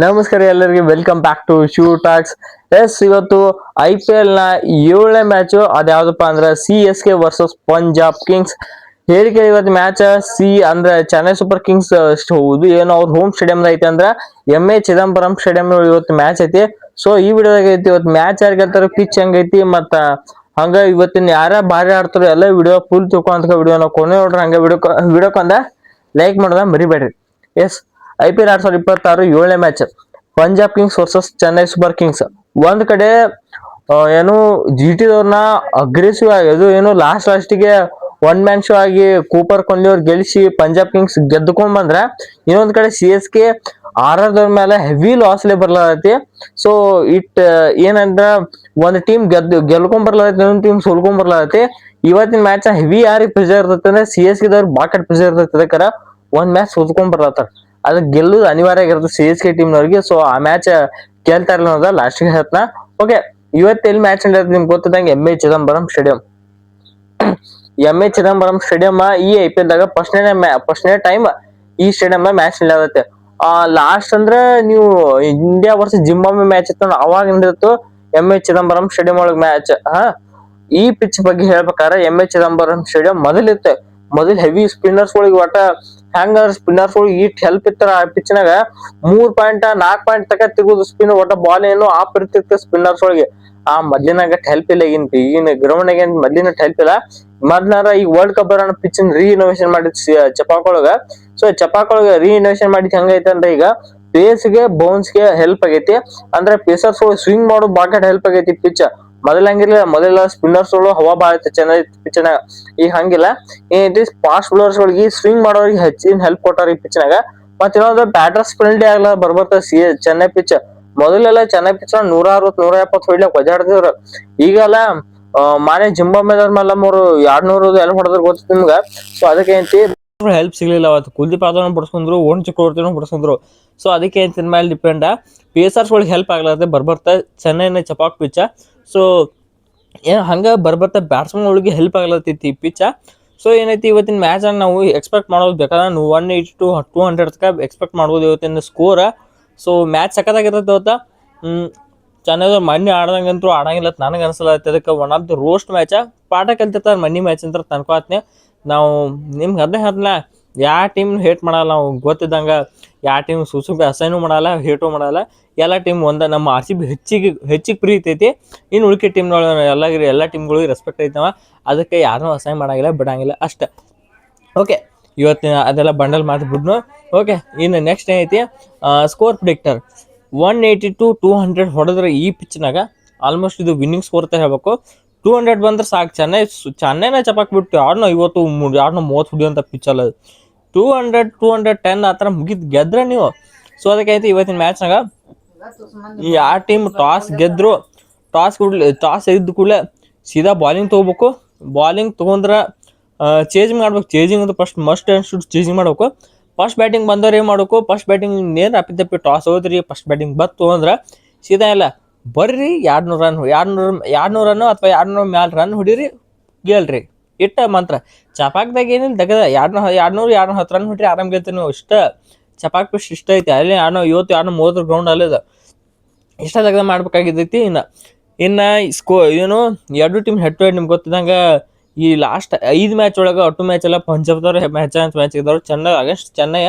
ನಮಸ್ಕಾರ ಎಲ್ಲರಿಗೆ welcome back to shoe talks. ಇವತ್ತು IPL ನ 7ನೇ ಮ್ಯಾಚ್ ಅದ್ಯಾವ್ದಪ್ಪ ಅಂದ್ರೆ CSK ವರ್ಸಸ್ ಪಂಜಾಬ್ ಕಿಂಗ್ಸ್. ಹೇಳಿಕೆ ಇವತ್ತು ಮ್ಯಾಚ್ ಅಂದ್ರೆ ಚೆನ್ನೈ ಸೂಪರ್ ಕಿಂಗ್ಸ್ ಏನೋ ಅವ್ರ ಹೋಮ್ ಸ್ಟೇಡಿಯಂ ಐತೆ ಅಂದ್ರೆ MA ಚಿದಂಬರಂ ಸ್ಟೇಡಿಯಂ ಇವತ್ತು ಮ್ಯಾಚ್ ಐತಿ. ಸೊ ಈ ವಿಡಿಯೋದಾಗ ಐತಿ ಇವತ್ತು ಮ್ಯಾಚ್ ಯಾರು ಗೆಲ್ತಾರ, ಪಿಚ್ ಹೆಂಗೈತಿ, ಮತ್ತ ಹಂಗ ಇವತ್ತಿನ ಯಾರ ಬಾರಿ ಆಡ್ತಾರೋ ಎಲ್ಲ ವಿಡಿಯೋ ಫುಲ್ ತಿಳ್ಕೊಂತ ವಿಡಿಯೋನ ಕೊನೆ ನೋಡ್ರಿ. ಹಂಗ ವಿಡಿಯೋಕೊಂದ ಲೈಕ್ ಮಾಡೋದ ಮರಿಬೇಡ್ರಿ. IPL 2026 7ನೇ match Punjab kings versus Chennai super kings. ಒಂದ್ ಕಡೆ ಏನು GT ದವ್ರನ್ನ ಅಗ್ರೆಸಿವ್ ಆಗಿ ಏನು ಲಾಸ್ಟಿಗೆ ಒನ್ ಮ್ಯಾನ್ ಶೋ ಆಗಿ ಕೂಪರ್ ಕೊಹ್ಲಿ ಅವ್ರು ಗೆಲ್ಲಿಸಿ ಪಂಜಾಬ್ ಕಿಂಗ್ಸ್ ಗೆದ್ದುಕೊಂಡ್ ಬಂದ್ರ, ಇನ್ನೊಂದ್ ಕಡೆ CSK RR ಮೇಲೆ ಹೆವಿ ಲಾಸ್ಲೇ ಬರ್ಲತಿ. ಸೊ ಏನಂದ್ರ ಒಂದ್ ಟೀಮ್ ಗೆಲ್ಕೊಂಡ್ ಬರ್ಲತಿ, ಇನ್ನೊಂದ್ ಟೀಮ್ ಸೋಲ್ಕೊಂಡ್ ಬರ್ಲತಿ. ಇವತ್ತಿನ ಮ್ಯಾಚ್ ಹೆವಿ ಯಾರಿಗೆ ಪ್ರೆಷರ್ ಇರ್ತೈತೆ ಅಂದ್ರೆ CSK ದವ್ರು ಬಾಕಟ್ ಪ್ರೆಷರ್ ಇರ್ತೈತೆ. ಅದಕ್ಕರ ಒಂದ್ ಮ್ಯಾಚ್ ಸೋಲ್ಕೊಂಡ್ ಬರ್ಲತ್ತಾರ, ಅದಕ್ಕೆ ಗೆಲ್ಲುದು ಅನಿವಾರ್ಯ ಆಗಿರುತ್ತೆ CSK ಟೀಮ್ನವ್ರಿಗೆ. ಸೊ ಆ ಮ್ಯಾಚ್ ಗೆಲ್ತಾ ಇರಲ್ಲ ಲಾಸ್ಟಿಗೆ ಹೇಳ್ತಾ. ಓಕೆ, ಇವತ್ತು ಎಲ್ಲಿ ಮ್ಯಾಚ್ ನಡೆಯುತ್ತೆ ನಿಮ್ಗೆ ಗೊತ್ತಿದ್ದಂಗೆ MA Chidambaram stadium. MA Chidambaram stadium ಈ IPL ದಾಗ ಫಸ್ಟ್ನೇ ಟೈಮ್ ಈ ಸ್ಟೇಡಿಯಂ ಮ್ಯಾಚ್ ನಡೆಯುತ್ತೆ. ಲಾಸ್ಟ್ ಅಂದ್ರೆ ನೀವು ಇಂಡಿಯಾ ವರ್ಸಸ್ ಜಿಂಬಾಬ್ವೆ ಮ್ಯಾಚ್ ಇತ್ತು ಅವಾಗ ನಡೆದಿತ್ತು MA ಚಿದಂಬರಂ ಸ್ಟೇಡಿಯಂ ಒಳಗೆ ಮ್ಯಾಚ್. ಈ ಪಿಚ್ ಬಗ್ಗೆ ಹೇಳ್ಬೇಕಾದ್ರೆ MA ಚಿದಂಬರಂ ಸ್ಟೇಡಿಯಂ ಮೊದಲ್ ಹೆವಿ ಸ್ಪಿನ್ನರ್ಸ್ ಗಳಿಗೆ ಒಟ್ಟ ಹೆಂಗ ಸ್ಪಿನ್ನರ್ಸ್ ಗಳಿಗೆ ಇಟ್ ಹೆಲ್ಪ್ ಇತ್ತಾರ ಆ ಪಿಚ್ನಾಗ 3 ಪಾಯಿಂಟ್ 4 ಪಾಯಿಂಟ್ ತಕ ತೆಗುದು ಸ್ಪಿನ್ ಒಟ್ಟ ಬಾಲ್ ಏನು ಆಪ್ ಇರ್ತಿತ್ತು ಸ್ಪಿನ್ನರ್ಸ್ ಒಳಗೆ. ಆ ಮೊದ್ಲಿನಾಗ ಹೆಲ್ಪ್ ಇಲ್ಲ, ಈಗಿನ ಗ್ರೌಂಡ್ ಆಗ ಮೊದ್ಲಿನ ಹೆಲ್ಪ್ ಇಲ್ಲ. ಮೊದ್ಲಾರ ಈಗ ವರ್ಲ್ಡ್ ಕಪ್ ಬರೋಣ ಪಿಚ್ ರೀಇನೋವೇಷನ್ ಮಾಡಿದ್ ಚಪಾಕ್ ಒಳಗ. ಸೊ ಚಪಾಕ್ ಒಳಗ ರೀಇನೋವೇಷನ್ ಮಾಡಿದ್ ಹೆಂಗೈತೆ ಅಂದ್ರೆ ಈಗ ಪೇಸ್ಗೆ ಬೌನ್ಸ್ಗೆ ಹೆಲ್ಪ್ ಆಗೈತಿ. ಅಂದ್ರೆ ಪೇಸರ್ಸ್ ಸ್ವಿಂಗ್ ಮಾಡೋದು ಬಾಕೆಟ್ ಹೆಲ್ಪ್ ಆಗೈತಿ ಪಿಚ್. ಮೊದಲಂಗಿರ್ಲಿಲ್ಲ, ಮೊದಲೆಲ್ಲ ಸ್ಪಿನ್ನರ್ಸ್ ಹವಾ ಬಾಳ ಐತಿ ಚೆನ್ನೈ ಪಿಚ್ನಾಗ. ಈಗ ಹಂಗಿಲ್ಲ, ಏನೈತಿ ಫಾಸ್ಟ್ ಬೌಲರ್ಸ್ ಗಳಿಗೆ ಸ್ವಿಂಗ್ ಮಾಡೋರಿಗೆ ಹೆಚ್ಚಿನ ಹೆಲ್ಪ್ ಕೊಟ್ಟಾರ ಈ ಪಿಚ್ನಾಗ. ಮತ್ ಇನ್ನೊಂದು ಬ್ಯಾಟರ್ಸ್ ಫ್ರೆಂಡ್ಲಿ ಆಗ್ಲ ಬರ್ಬರ್ತ ಚೆನ್ನೈ ಪಿಚ್. ಮೊದಲೆಲ್ಲ ಚೆನ್ನೈ ಪಿಚ್ 160-170 ಹೊಡ್ಲಿಕ್ ಒದ್ದಾಡ್ತಿದ್ರು. ಈಗೆಲ್ಲ ಮಾನೆ ಜಿಂಬಾಬ್ವೆದವ್ರ ಮೇಲೆ 200 ಎಲ್ಲ ಹೊಡೆದ್ರ ಗೊತ್ತ ನಿಮ್ಗ. ಸೊ ಅದಕ್ಕೆ ಏನೈತಿ ಹೆಲ್ಪ್ ಸಿಗ್ಲಿಲ್ಲ. ಅವತ್ತು ಕುಲ್ದೀಪ್ ಯಾದವ್ ಬಿಡಿಸ್ಕೊಂಡ್ರು, ಓಣ್ ಚಕ್ರವರ್ತಿನೂ ಬಿಡಿಸ್ಕೊಂಡ್ರು. ಸೊ ಅದಕ್ಕೆ ಏನ್ ಮೇಲೆ ಡಿಪೆಂಡ್ ಪೇಸರ್ಸ್ ಗಳಿಗೆ ಹೆಲ್ಪ್ ಆಗ್ಲತ್ತೆ ಬರ್ಬರ್ತ ಚೆನ್ನೈನ ಚಪಾಕ್ ಪಿಚ್. ಸೊ ಏನ್ ಹಂಗ ಬರ್ಬರ್ತ ಬ್ಯಾಟ್ಸ್ಮನ್ ಗಳಿಗೆ ಹೆಲ್ಪ್ ಆಗ್ಲತ್ತೈತಿ ಪಿಚ್. ಸೊ ಏನೈತಿ ಇವತ್ತಿನ ಮ್ಯಾಚ್ ನಾವು ಎಕ್ಸ್ಪೆಕ್ಟ್ ಮಾಡೋದು ಬೇಕಾದ್ರೆ 180 to 200 ತನಕ ಎಕ್ಸ್ಪೆಕ್ಟ್ ಮಾಡ್ಬೋದು ಇವತ್ತಿನ ಸ್ಕೋರ್. ಸೊ ಮ್ಯಾಚ್ ಸಖತ್ತಾಗಿರ್ತೈತೆ ಇವತ್ತ. ಚೆನ್ನೈದವ್ರು ಮಣ್ಣಿ ಆಡಂಗಂತೂ ಆಡಂಗಿಲ್ಲ ನನಗೆ ಅನ್ಸಲತ್ತ. ಅದಕ್ಕೆ one of the roast match ಪಾಠ ಕಲ್ತಿರ್ತಾರೆ ಮಣ್ಣಿ ಮ್ಯಾಚ್ ಅಂತ ತನ್ಕೋತ್ನೆ. ನಾವು ನಿಮ್ಗೆ ಅದೇ ಹೇಳ್ತಲ್ಲ, ಯಾವ ಟೀಮ್ ಹೇಟ್ ಮಾಡಲ್ಲ ನಾವು ಗೊತ್ತಿದ್ದಂಗ. ಯಾವ ಟೀಮ್ ಸುಸುಗೆ ಅಸೈನು ಮಾಡಲ್ಲ, ಹೇಟು ಮಾಡಲ್ಲ. ಎಲ್ಲ ಟೀಮ್ ನಮ್ಮ RCB ಹೆಚ್ಚಿಗೆ ಪ್ರೀತಿ ಐತಿ. ಇನ್ನು ಉಳ್ಕೆ ಟೀಮ್ಗಳು ಎಲ್ಲ ಟೀಮ್ಗಳಿಗೆ ರೆಸ್ಪೆಕ್ಟ್ ಐತವ. ಅದಕ್ಕೆ ಯಾರನ್ನೂ ಅಸೈನ್ ಮಾಡಂಗಿಲ್ಲ, ಬಿಡಂಗಿಲ್ಲ ಅಷ್ಟೇ. ಓಕೆ, ಇವತ್ತಿನ ಅದೆಲ್ಲ ಬಂಡಲ್ ಮಾತು. ಓಕೆ, ಇನ್ನು ನೆಕ್ಸ್ಟ್ ಏನೈತಿ ಸ್ಕೋರ್ ಪ್ರಿಡಿಕ್ಟರ್. 180 to 200 ಹೊಡೆದ್ರೆ ಈ ಪಿಚ್ನಾಗ ಆಲ್ಮೋಸ್ಟ್ ಇದು ವಿನ್ನಿಂಗ್ ಸ್ಕೋರ್ ಅಂತ ಹೇಳ್ಬೇಕು. 200 ಬಂದ್ರೆ ಸಾಕು. ಚೆನ್ನೈನ ಚಪಾಕ್ ಬಿಟ್ಟು ಯಾರನ್ನೋ 30 ಹೊಡಿಯೋಂಥ ಪಿಚ್ ಅಲ್ಲ. 200-210 ಆ ಥರ ಗೆದ್ರೆ ನೀವು. ಸೊ ಅದಕ್ಕೈತಿ ಇವತ್ತಿನ ಮ್ಯಾಚ್ನಾಗ ಈ ಆ ಟೀಮ್ ಟಾಸ್ ಗೆದ್ರು, ಟಾಸ್ ಇದ್ದ ಕೂಡಲೇ ಸೀದಾ ಬಾಲಿಂಗ್ ತೊಗೋಬೇಕು. ಬಾಲಿಂಗ್ ತೊಗೊಂಡ್ರೆ ಚೇಂಜಿಂಗ್ ಮಾಡ್ಬೇಕು. ಚೇಂಜಿಂಗ್ ಅಂತ first must and should changing ಮಾಡ್ಬೇಕು. ಫಸ್ಟ್ ಬ್ಯಾಟಿಂಗ್ ಬಂದವ್ರು ಏನು ಮಾಡ್ಬೇಕು, ಫಸ್ಟ್ ಬ್ಯಾಟಿಂಗ್ ನೇರ ಅಪ್ಪಿತಪ್ಪಿ ಟಾಸ್ ಹೋದ್ರಿ, ಫಸ್ಟ್ ಬ್ಯಾಟಿಂಗ್ ಬತ್ತು ಅಂದ್ರೆ ಸೀದಾ ಇಲ್ಲ ಬರ್ರಿ 200 ರನ್ ಅಥವಾ 200 ಮ್ಯಾಲ ರನ್ ಹೊಡೀರಿ, ಗೆಲ್ರಿ. ಇಟ್ಟ ಮಂತ್ರ ಚಪಾಕ್ದಾಗ ಏನಿಲ್ಲ ತೆಗದ 210 ರನ್ ಹೊಡ್ರಿ ಆರಾಮ್ ಗೆಲ್ತೀವಿ ನೀವು. ಇಷ್ಟ ಚಪಾಕ್ ಪಿಸ್ಟ್ ಇಷ್ಟ ಐತಿ. ಅಲ್ಲಿ 230 ಗ್ರೌಂಡ್ ಅಲ್ಲಿದ ಇಷ್ಟ ತೆಗದ ಮಾಡ್ಬೇಕಾಗಿದ್ದೈತಿ. ಇನ್ನು ಏನು ಎರಡು ಟೀಮ್ ಹೆಡ್ ಟು ಹೆಡ್ ನಿಮ್ಗೆ ಗೊತ್ತಿದ್ದಂಗೆ ಈ ಲಾಸ್ಟ್ 5 ಮ್ಯಾಚ್ ಒಳಗೆ 8 ಮ್ಯಾಚ್ ಎಲ್ಲ ಪಂಜಾಬ್ದವ್ರು ಮ್ಯಾಚ್ ಇದ್ದವ್ರು ಚೆನ್ನೈ ಅಗೇನ್ಸ್ಟ್ ಚೆನ್ನೈ.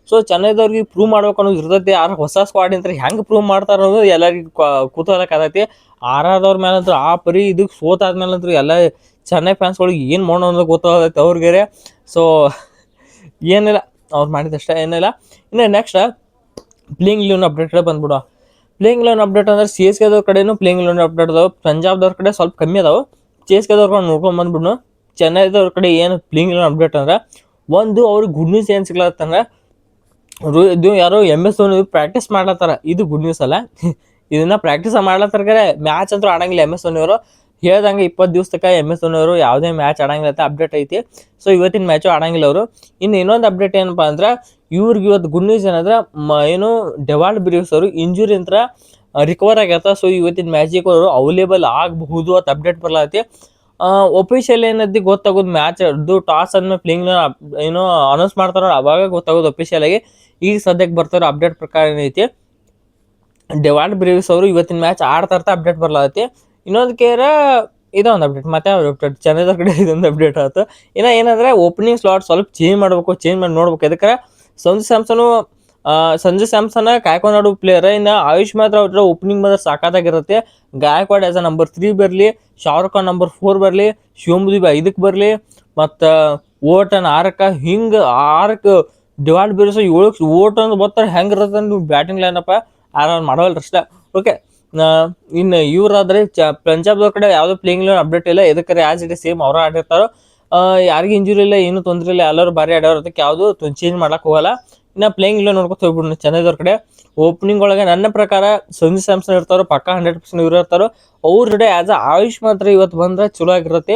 ಸೊ ಚೆನ್ನೈದವ್ರಿಗೆ ಪ್ರೂವ್ ಮಾಡ್ಬೇಕು ಅನ್ನೋದು ಇರ್ತೈತಿ. ಹೊಸ ಸ್ಕ್ವಾಡ್ ಅಂತ ಹೆಂಗೆ ಪ್ರೂವ್ ಮಾಡ್ತಾರ ಅನ್ನೋದು ಎಲ್ಲರಿಗೂ ಕುತೂಹಲಕ್ಕಾಗೈತಿ. RRದವ್ರ ಮೇಲಂತೂ ಆ ಪರಿ ಇದಕ್ಕೆ ಸೋತಾದ್ಮೇಲಂತೂ ಎಲ್ಲ ಚೆನ್ನೈ ಫ್ಯಾನ್ಸ್ಗಳಿಗೆ ಏನು ಮಾಡೋಣ ಅನ್ನೋದು ಗೊತ್ತಾಗೈತೆ ಅವ್ರಿಗೆ. ಸೊ ಏನಿಲ್ಲ, ಅವ್ರು ಮಾಡಿದಷ್ಟೇ, ಏನಿಲ್ಲ. ಇನ್ನು ನೆಕ್ಸ್ಟ್ ಪ್ಲೇಯಿಂಗ್ 11 ಅಪ್ಡೇಟ್ ಬಂದ್ಬಿಡು. ಪ್ಲೇಯಿಂಗ್ 11 ಅಪ್ಡೇಟ್ ಅಂದ್ರೆ CSKದವ್ರ ಕಡೆನೂ ಪ್ಲೇಯಿಂಗ್ 11 ಅಪ್ಡೇಟ್ ಅದಾವೆ. ಪಂಜಾಬ್ದವ್ರ ಕಡೆ ಸ್ವಲ್ಪ ಕಮ್ಮಿ ಅದಾವೆ. CSKದವ್ರ ನೋಡ್ಕೊಂಡ್ ಬಂದ್ಬಿಡ್ನು. ಚೆನ್ನೈದವ್ರ ಕಡೆ ಏನು ಪ್ಲೇಯಿಂಗ್ 11 ಅಪ್ಡೇಟ್ ಅಂದ್ರೆ ಒಂದು ಅವ್ರಿಗೆ ಗುಡ್ ನ್ಯೂಸ್ ಏನು ಸಿಗ್ಲತ್ತಂದ್ರೆ ಇದು ಯಾರೋ MS ಧೋನಿ ಪ್ರಾಕ್ಟೀಸ್ ಮಾಡ್ಲತ್ತಾರ. ಇದು ಗುಡ್ ನ್ಯೂಸ್ ಅಲ್ಲ, ಇದನ್ನ ಪ್ರಾಕ್ಟೀಸ್ ಮಾಡ್ಲತ್ತಾರ. ಮ್ಯಾಚ್ ಅಂತೂ ಆಡಂಗಿಲ್ಲ MS ಧೋನಿ ಅವರು. ಹೇಳ್ದಂಗೆ 20 ದಿವಸ ತನಕ MS ಧೋನಿ ಅವರು ಯಾವುದೇ ಮ್ಯಾಚ್ ಆಡಂಗಿಲ್ಲ ಅಂತ ಅಪ್ಡೇಟ್ ಐತಿ. ಸೊ ಇವತ್ತಿನ ಮ್ಯಾಚು ಆಡಂಗಿಲ್ಲ ಅವರು. ಇನ್ನು ಇನ್ನೊಂದು ಅಪ್ಡೇಟ್ ಏನಪ್ಪ ಅಂದ್ರೆ ಇವ್ರಿಗೆ ಇವತ್ತು ಗುಡ್ ನ್ಯೂಸ್ ಏನಂದ್ರೆ ಏನು ಡೆವಾಲ್ಡ್ ಬ್ರೀವ್ಸ್ ಅವರು ಇಂಜುರಿ ಅಂತ ರಿಕವರ್ ಆಗ್ಯತ. ಸೊ ಇವತ್ತಿನ ಮ್ಯಾಚಿಗೆ ಅವರು ಅವೈಲೇಬಲ್ ಆಗಬಹುದು ಅಂತ ಅಪ್ಡೇಟ್ ಬರ್ಲತಿ. ಒಫಿಷಿಯಲ್ ಏನೈತಿ ಗೊತ್ತಾಗೋದು ಮ್ಯಾಚ್ ಟಾಸ್ ಆದ್ಮೇಲೆ ಪ್ಲೇಯಿಂಗ್ ಏನೋ ಅನೌನ್ಸ್ ಮಾಡ್ತಾರ, ಅವಾಗ ಗೊತ್ತಾಗೋದು ಅಫಿಷಿಯಲ್ ಆಗಿ. ಈಗ ಸದ್ಯಕ್ಕೆ ಬರ್ತಾರೋ ಅಪ್ಡೇಟ್ ಪ್ರಕಾರ ಏನೈತಿ ಡೆವಾಲ್ಡ್ ಬ್ರೇವಿಸ್ ಅವರು ಇವತ್ತಿನ ಮ್ಯಾಚ್ ಆಡ್ತಾ ಅಪ್ಡೇಟ್ ಬರ್ಲಾತಿ. ಇನ್ನೊಂದು ಕೇರ ಇದೊಂದು ಅಪ್ಡೇಟ್, ಮತ್ತೆ ಯಾವ ಅಪ್ಡೇಟ್ ಚೆನ್ನೈದವ್ರ ಕಡೆ ಇದೊಂದು ಅಪ್ಡೇಟ್ ಆಯ್ತು. ಇನ್ನು ಏನಂದ್ರೆ ಓಪನಿಂಗ್ ಸ್ಲಾಟ್ ಸ್ವಲ್ಪ ಚೇಂಜ್ ಮಾಡ್ಬೇಕು, ಚೇಂಜ್ ಮಾಡಿ ನೋಡ್ಬೇಕು. ಯಾಕಂದ್ರೆ ಸಂಜು ಸ್ಯಾಮ್ಸನ್ ಕಾಯ್ಕೊಂಡು ಆಡೋ ಪ್ಲೇಯರ್. ಇನ್ನು ಆಯುಷ್ ಮಾತ್ರ ಅವ್ರ ಓಪನಿಂಗ್ ಮಾತ್ರ ಸಾಕಾಗಿರುತ್ತೆ. ಗಾಯಕ್ವಾಡ್ ಆಸ್ ಅ ನಂಬರ್ 3 ಬರಲಿ, ಶಾರುಖ್ ಖಾನ್ ನಂಬರ್ 4 ಬರಲಿ, ಶಿವಮ್ ದುಬೆ 5ಕ್ಕೆ ಬರಲಿ, ಮತ್ತು ಓಟನ್ 6ಕ್ಕೆ, ಹಿಂಗೆ 6ಕ್ಕೆ ಡಿವಾಲ್ಡ್ ಬೇರಿಸ್ 7ಕ್ಕೆ ಓಟ್ ಅಂತ ಬರ್ತಾರೆ. ಹೆಂಗಿರುತ್ತೆ ನೀವು ಬ್ಯಾಟಿಂಗ್ ಲೈನಪ್ಪ ಆರಾಮ್ ಮಾಡವಲ್ರಿ ಅಷ್ಟೇ. ಓಕೆ, ಇನ್ನು ಇವರಾದ್ರೆ ಪಂಜಾಬ್ದವ್ರ ಕಡೆ ಯಾವುದೋ ಪ್ಲೇಯಿಂಗ್ ಲೈನ್ ಅಪ್ಡೇಟ್ ಇಲ್ಲ. ಇದಕ್ಕೆ ಆಸ್ ಇಟ್ ಸೇಮ್ ಅವ್ರ ಆಡಿರ್ತಾರೋ. ಯಾರಿಗೂ ಇಂಜುರಿ ಇಲ್ಲ, ಏನು ತೊಂದರೆ ಇಲ್ಲ, ಎಲ್ಲರೂ ಬಾರಿ ಆಡೋರು. ಅದಕ್ಕೆ ಯಾವುದು ಚೇಂಜ್ ಮಾಡಕ್ಕೆ ಹೋಗಲ್ಲ. ಇನ್ನು ಪ್ಲೇಯಿಂಗ್ ಇಲ್ಲ ನೋಡ್ಕೊತ ಹೋಗ್ಬಿಡ್ರಿ ಚೆನ್ನೈದವ್ರ ಕಡೆ. ಓಪನಿಂಗ್ ಒಳಗೆ ನನ್ನ ಪ್ರಕಾರ ಸಂಜು ಸ್ಯಾಮ್ಸನ್ ಇರ್ತಾರೋ, ಪಕ್ಕ 100% ಇವ್ರು ಇರ್ತಾರೋ. ಅವ್ರ ಕಡೆ ಆಸ್ ಅ ಆಯುಷ್ ಮಾತ್ರ ಇವತ್ತು ಬಂದ್ರೆ ಚಲೋ ಆಗಿರುತ್ತೆ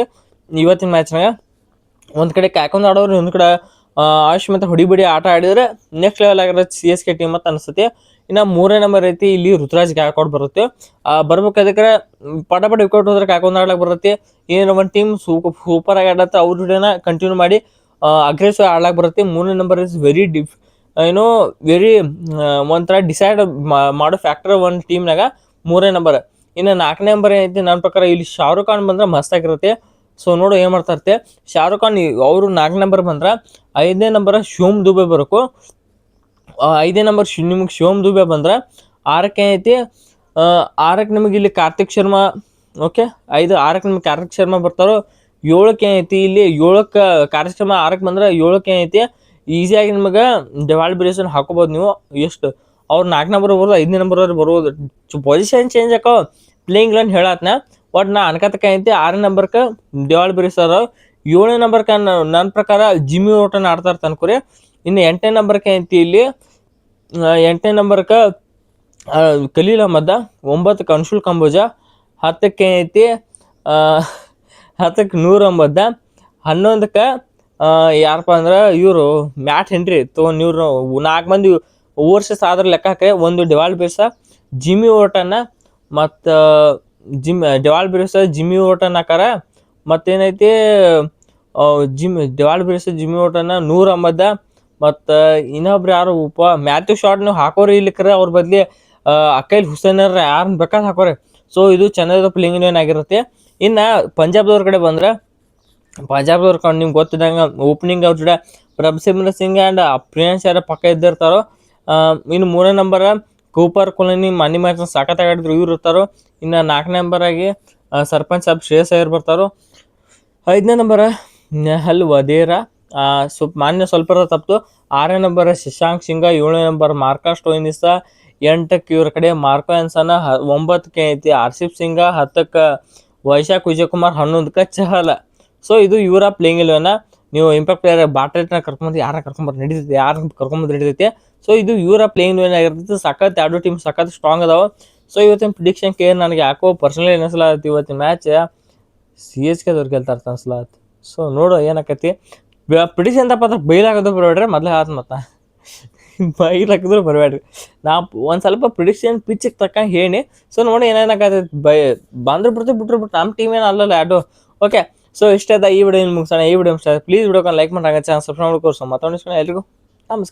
ಇವತ್ತಿನ ಮ್ಯಾಚ್ನಾಗ. ಒಂದು ಕಡೆ ಕಾಯ್ಕೊಂಡು ಆಡೋರು, ಒಂದು ಕಡೆ ಆಯುಷ್ ಮತ್ತೆ ಹೊಡಿಬಿಡಿ ಆಟ ಆಡಿದ್ರೆ ನೆಕ್ಸ್ಟ್ ಲೆವೆಲ್ ಆಗಿರುತ್ತೆ CSK ಟೀಮ್ ಅಂತ ಅನಿಸುತ್ತೆ. ಇನ್ನು 3ನೇ ನಂಬರ್ ಐತಿ ಇಲ್ಲಿ ಋತುರಾಜ್ ಗಾಯಕ್ವಾಡ್ ಬರುತ್ತೆ. ಬರ್ಬೇಕಾದ್ರೆ ಪಟ ವಿಕೆಟ್ ಹೋದ್ರೆ ಕಾಯ್ಕೊಂಡು ಆಡ್ಲಕ್ಕೆ ಬರುತ್ತೆ. ಏನು ಒಂದು ಟೀಮ್ ಸೂಪರ್ ಆಗಿ ಆಡತ್ತೆ, ಅವ್ರ ಜೊತೆನ ಕಂಟಿನ್ಯೂ ಮಾಡಿ ಅಗ್ರೆಸಿವ್ ಆಡ್ಲಕ್ಕೆ ಬರುತ್ತೆ. 3ನೇ ನಂಬರ್ ಇಸ್ ವೆರಿ ಒಂಥರ ಡಿಸೈಡ್ ಮಾಡೋ ಫ್ಯಾಕ್ಟರ್ ಒಂದು ಟೀಮ್ನಾಗ 3ನೇ ನಂಬರ್. ಇನ್ನು 4ನೇ ನಂಬರ್ ಏನೈತಿ ನನ್ನ ಪ್ರಕಾರ ಇಲ್ಲಿ ಶಾರುಖ್ ಖಾನ್ ಬಂದ್ರೆ ಮಸ್ತ್ ಆಗಿರುತ್ತೆ. ಸೊ ನೋಡು ಏನು ಮಾಡ್ತಾ ಇರ್ತೆ. ಶಾರುಖ್ ಖಾನ್ ಅವರು 4ನೇ ನಂಬರ್ ಬಂದ್ರೆ 5ನೇ ನಂಬರ್ ಶಿವಮ್ ದುಬೆ ಬರಕು. 5ನೇ ನಂಬರ್ ನಿಮಗೆ ಶಿವಮ್ ದುಬೆ ಬಂದ್ರೆ 6ಕ್ಕೆ ಐತಿ. 6ಕ್ಕೆ ನಿಮಗೆ ಇಲ್ಲಿ ಕಾರ್ತಿಕ್ ಶರ್ಮಾ. ಓಕೆ, 6ಕ್ಕೆ ನಿಮ್ಗೆ ಕಾರ್ತಿಕ್ ಶರ್ಮಾ ಬರ್ತಾರೋ. 7ಕ್ಕೆ ಐತಿ ಇಲ್ಲಿ 7ಕ್ಕೆ ಕಾರ್ತಿಕ್ ಶರ್ಮಾ 6ಕ್ಕೆ ಬಂದ್ರೆ 7ಕ್ಕೆ ಐತಿ. ಈಸಿಯಾಗಿ ನಿಮಗೆ ಡೆವಾಲ್ಡ್ ಬ್ರೇವಿಸ್ ಹಾಕೋಬೋದು ನೀವು. ಎಷ್ಟು ಅವ್ರು 4ನೇ ನಂಬರ್ ಬರ್ಬೋದು, 5ನೇ ನಂಬರ್ ಬರ್ಬೋದು. ಪೊಸಿಷನ್ ಚೇಂಜ್ ಆಕೋ ಪ್ಲೇಯಿಂಗ್ ಲೈನ್ ಹೇಳತ್ನ. ಒಟ್ಟು ನಾ ಅನ್ಕತಕ್ಕ ಐತಿ 6ನೇ ನಂಬರ್ಗೆ ಡೆವಾಲ್ಡ್ ಬ್ರೇವಿಸ್ ಅವರು. 7ನೇ ನಂಬರ್ಗೆ ನನ್ನ ಪ್ರಕಾರ ಜಿಮ್ಮಿ ಓಟನ್ ಆಡ್ತಾ ಇರ್ತಾನೆ ಅನ್ಕೋರಿ. ಇನ್ನು 8ನೇ ನಂಬರ್ಗೆ ಐತಿ ಇಲ್ಲಿ 8ನೇ ನಂಬರ್ಗೆ ಖಲೀಲ್ ಅಹ್ಮದ್, 9ಕ್ಕೆ ಅನ್ಶುಲ್ ಕಂಬೋಜಾ, 10ಕ್ಕೆ ಐತಿ 10ಕ್ಕೆ ನೂರ್ ಅಹ್ಮದ್, 11ಕ್ಕೆ ಯಾರಪ್ಪ ಅಂದ್ರೆ ಇವರು ಮ್ಯಾಟ್ ಹೆನ್ರಿ ಇವ್ರು 4 ಮಂದಿ ಓವರ್ಸಸ್ ಆದ್ರೆ ಲೆಕ್ಕ ಹಾಕಿ. ಒಂದು ಡೆವಾಲ್ಡ್ ಬ್ರೇವಿಸ್, ಜಿಮ್ಮಿ ಓಟನ್, ಮತ್ತು ಡೆವಾಲ್ಡ್ ಬ್ರೇವಿಸ್ ಜಿಮ್ಮಿ ಓಟನ್ ಹಾಕಾರ. ಮತ್ತೇನೈತಿ ಡೆವಾಲ್ಡ್ ಬ್ರೇವಿಸ್ ಜಿಮ್ಮಿ ಓಟನ್, ನೂರ್ ಅಹ್ಮದ್, ಮತ್ತು ಇನ್ನೊಬ್ರು ಯಾರು ಮ್ಯಾಥ್ಯೂ ಶಾಟ್ ನೀವು ಹಾಕೋರಿ ಇಲ್ಲಿಕ್ರೆ ಅವ್ರ ಬದಲಿ ಅಕೈಲ್ ಹುಸೇನರ್ ಯಾರನ್ನ ಬೇಕಾದ್ರೆ ಹಾಕೋರಿ. ಸೊ ಇದು ಚೆನ್ನೈದ ಪ್ಲೇಯಿಂಗ್ ಲೈನ್ ಆಗಿರುತ್ತೆ. ಇನ್ನು ಪಂಜಾಬ್ದವ್ರ ಕಡೆ ಬಂದ್ರೆ ಪಂಜಾಬ್ದವ್ರ ಕಡೆ ನಿಮ್ಗೆ ಗೊತ್ತಿದ್ದಂಗೆ ಓಪನಿಂಗ್ ಅವ್ರ ಜೊತೆ ಪ್ರಭ್ಸಿಮ್ರನ್ ಸಿಂಗ್ ಆ್ಯಂಡ್ ಪ್ರಿಯಾಂಶ್ ಯಾರ ಪಕ್ಕ ಇದ್ದಿರ್ತಾರೋ. ಇನ್ನು 3ನೇ ನಂಬರ್ ಕೂಪರ್ ಕುಲನಿ ಮನಿ ಮ್ಯಾಚ್ ಸಾಕತ್ತಾಗಿದ್ರು ಇವ್ರು ಇರ್ತಾರೋ. ಇನ್ನು 4ನೇ ನಂಬರ್ ಆಗಿ ಸರ್ಪಂಚ್ ಸಾಬ್ ಶ್ರೇಯಸ್ ಅಯ್ಯರ್ ಬರ್ತಾರೋ. 5ನೇ ನಂಬರ್ ನೆಹಲ್ ವಧೇರಾ, ಸ್ವಲ್ಪ ತಪ್ಪು. 6ನೇ number Shashank Singh, 7ನೇ number Marcus ಸ್ಟೋಯಿನಿಸ್, 8ಕ್ಕೆ ಇವ್ರ ಕಡೆ ಮಾರ್ಕೋ ಎನ್ಸನ್, 9ಕ್ಕೆ ಐತಿ ಹರ್ಷಿಪ್ ಸಿಂಗ, 10ಕ್ಕೆ ವೈಶಾಖ್ ವಿಜಯಕುಮಾರ್, 11ಕ್ಕೆ ಚಹಲ್. ಸೊ ಇದು ಇವರ ಪ್ಲೇಯಿಂಗ್ ಇಲ್ವನ್ನ. ನೀವು ಇಂಪ್ಯಾಕ್ಟ್ ಪ್ಲೇಯರ್ ಬಾಟೆಟ್ನ ಕರ್ಕೊಂಬಂದು ಯಾರನ್ನ ಕರ್ಕೊಂಬಂದು ನಡೀತೈತೆ. ಸೊ ಇದು ಇವರ ಪ್ಲೇಯಿಂಗ್ ಲೈನ್ ಆಗಿರ್ತೈತೆ. ಸಖತ್ ಎರಡು ಟೀಮ್ ಸಖತ್ ಸ್ಟ್ರಾಂಗ್ ಅದಾವ. ಸೊ ಇವತ್ತಿನ ಪ್ರಿಡಿಕ್ಷನ್ ಕೇರ್ ನನಗೆ ಯಾಕೋ ಪರ್ಸನಲಿ ಅನಿಸ್ಲಾತಿ ಇವತ್ತಿನ ಮ್ಯಾಚ್ CSK ಗೆಲ್ತಾರೆ ಅನ್ಸ್ಲಾತ್. ಸೊ ನೋಡು ಏನಾಕೈತಿ. ಪ್ರಿಡಿಕ್ಷನ್ ತಪ್ಪ ಅಂದ್ರೆ ಬೈಲಾಗೋದು ಬರಬೇಡ್ರಿ, ಮೊದಲೇ ಆಯ್ತು ಮತ್ತೆ ಬೈಲಾಕಿದ್ರು ಬರಬೇಡ್ರಿ. ನಾ ಒಂದು ಸ್ವಲ್ಪ ಪ್ರಿಡಿಕ್ಷನ್ ಪಿಚ್ಚಿಗೆ ತಕ್ಕಂಗೆ ಹೇಳಿ. ಸೊ ನೋಡಿ ಏನೇನಾಗತ್ತೈತಿ. ಬಂದ್ರೆ ಬಿಟ್ರು ನಮ್ಮ ಟೀಮ್ ಏನು ಅಲ್ಲಲ್ಲ ಯಾಡು. ಓಕೆ, ಸೊ ಇಷ್ಟ ಈ ವಿಡಿಯೋ ಮುಗಿಸೋಣ. ಈ ವಿಡಿಯೋ ಇಷ್ಟ ಪ್ಲೀಸ್ ವಿಡಿಯೋಕ್ಕೆ ಲೈಕ್ ಮಾಡಿ, ಚಾನಲ್ ಸಬ್ಸ್ಕ್ರೈಬ್ ಮಾಡ್ಕೋರಿ. ಸೊ ಮತ್ತೊಂದು ಎಲ್ರಿಗೂ ನಮಸ್ಕಾರ.